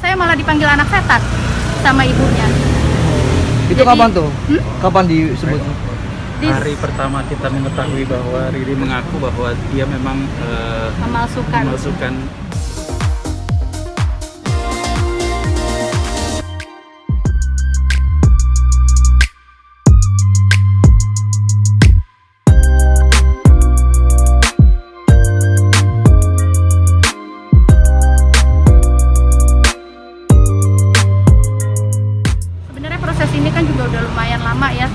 saya malah dipanggil anak setan sama ibunya. Itu Jadi, kapan tuh? Kapan disebut? Hari pertama kita mengetahui bahwa Riri mengaku bahwa dia memang memalsukan. Sebenarnya proses ini kan juga udah lumayan lama ya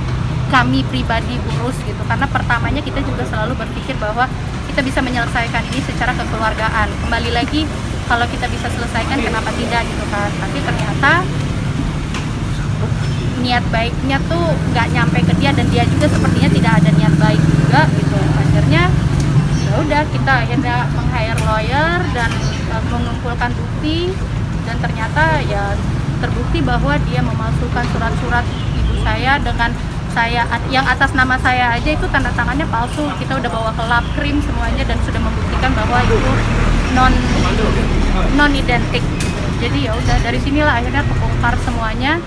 kami pribadi urus gitu, karena pertamanya kita juga selalu berpikir bahwa kita bisa menyelesaikan ini secara kekeluargaan. Kembali lagi, kalau kita bisa selesaikan kenapa tidak gitu kan. Tapi ternyata niat baiknya tuh nggak nyampe ke dia, dan dia juga sepertinya tidak ada niat baik juga gitu. Akhirnya ya udah, kita akhirnya meng-hire lawyer dan mengumpulkan bukti, dan ternyata ya terbukti bahwa dia memalsukan surat-surat ibu saya dengan yang atas nama saya aja itu tanda tangannya palsu. Kita udah bawa ke lab krim semuanya dan sudah membuktikan bahwa itu non identik. Jadi ya udah, dari sinilah akhirnya kebongkar semuanya.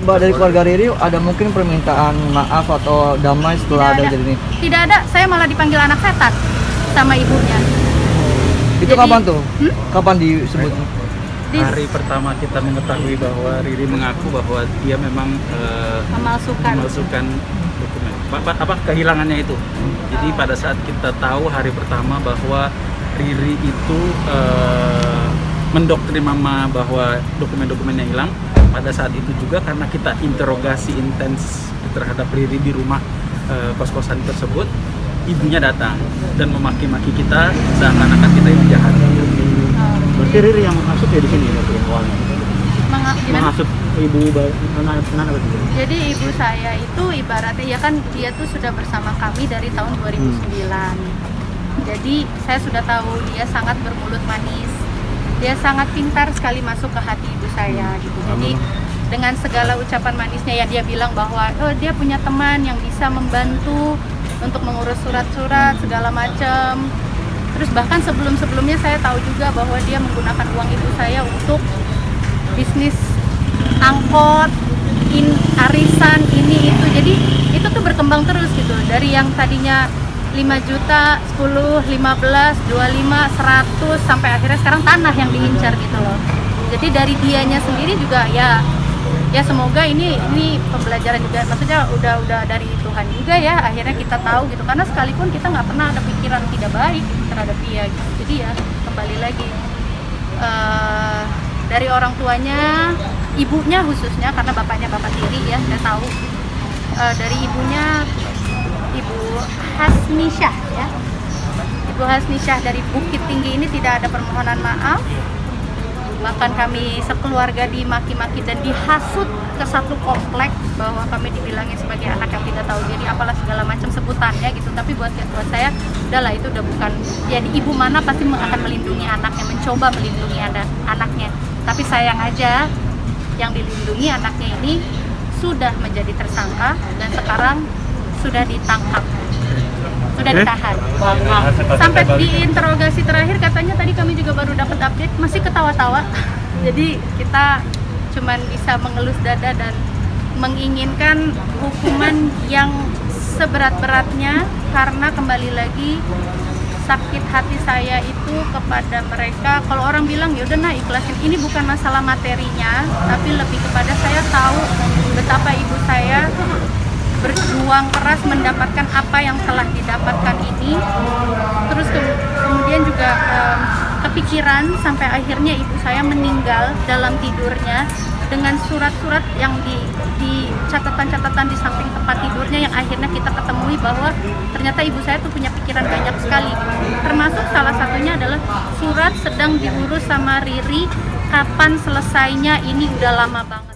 Mbak, dari keluarga Riri ada mungkin permintaan maaf atau damai setelah ada jadi ini? Tidak ada, saya malah dipanggil anak setan sama ibunya. Itu Jadi, kapan tuh? Kapan disebut? Hari pertama kita mengetahui bahwa Riri mengaku bahwa dia memang memalsukan dokumen. Apa kehilangannya itu? Jadi pada saat kita tahu hari pertama bahwa Riri itu mendoktrin mama bahwa dokumen-dokumennya hilang, pada saat itu juga karena kita interogasi intens terhadap Riri di rumah kos-kosan tersebut, ibunya datang dan memaki-maki kita seakan-akan kita yang jahat. Berarti Riri yang menghasut ya di sini berarti awalnya. Menghasut ibu anak berarti. Jadi ibu saya itu ibaratnya ya kan, dia tuh sudah bersama kami dari tahun 2009. Jadi saya sudah tahu dia sangat bermulut manis. Dia sangat pintar sekali masuk ke hati ibu saya gitu. Jadi dengan segala ucapan manisnya ya, dia bilang bahwa dia punya teman yang bisa membantu untuk mengurus surat-surat segala macam. Terus bahkan sebelum-sebelumnya saya tahu juga bahwa dia menggunakan uang ibu saya untuk bisnis angkot, arisan, ini itu. Jadi itu tuh berkembang terus gitu. Dari yang tadinya 5 juta, 10, 15, 25, 100, sampai akhirnya sekarang tanah yang diincar gitu loh. Jadi dari dianya sendiri juga ya semoga ini pembelajaran juga, maksudnya udah dari Tuhan juga ya, akhirnya kita tahu gitu, karena sekalipun kita nggak pernah ada pikiran tidak baik terhadap dia gitu. Jadi ya kembali lagi dari orang tuanya, ibunya khususnya, karena bapaknya bapak tiri ya, saya tahu. Dari ibunya, Ibu Hasnisyah ya, Ibu Hasnisyah dari Bukit Tinggi ini tidak ada permohonan maaf. Bahkan kami sekeluarga dimaki-maki dan dihasut ke satu kompleks bahwa kami dibilangin sebagai anak yang tidak tahu diri, apalah segala macam sebutannya gitu. Tapi buat saya, udahlah itu udah bukan, ya ibu mana pasti akan melindungi anaknya, mencoba melindungi anaknya. Tapi sayang aja yang dilindungi anaknya ini sudah menjadi tersangka dan sekarang sudah ditangkap, sudah ditahan. Sampai diinterogasi terakhir katanya tadi kami juga baru dapat update, masih ketawa-tawa. Jadi kita cuman bisa mengelus dada dan menginginkan hukuman yang seberat-beratnya, karena kembali lagi sakit hati saya itu kepada mereka. Kalau orang bilang ya udah nah ikhlasin, ini bukan masalah materinya, tapi lebih kepada saya tahu betapa ibu saya berjuang keras mendapatkan apa yang telah didapatkan ini. Terus kemudian juga kepikiran sampai akhirnya ibu saya meninggal dalam tidurnya dengan surat-surat yang di catatan-catatan di samping tempat tidurnya, yang akhirnya kita ketemui bahwa ternyata ibu saya tuh punya pikiran banyak sekali. Termasuk salah satunya adalah surat sedang diurus sama Riri, kapan selesainya, ini udah lama banget.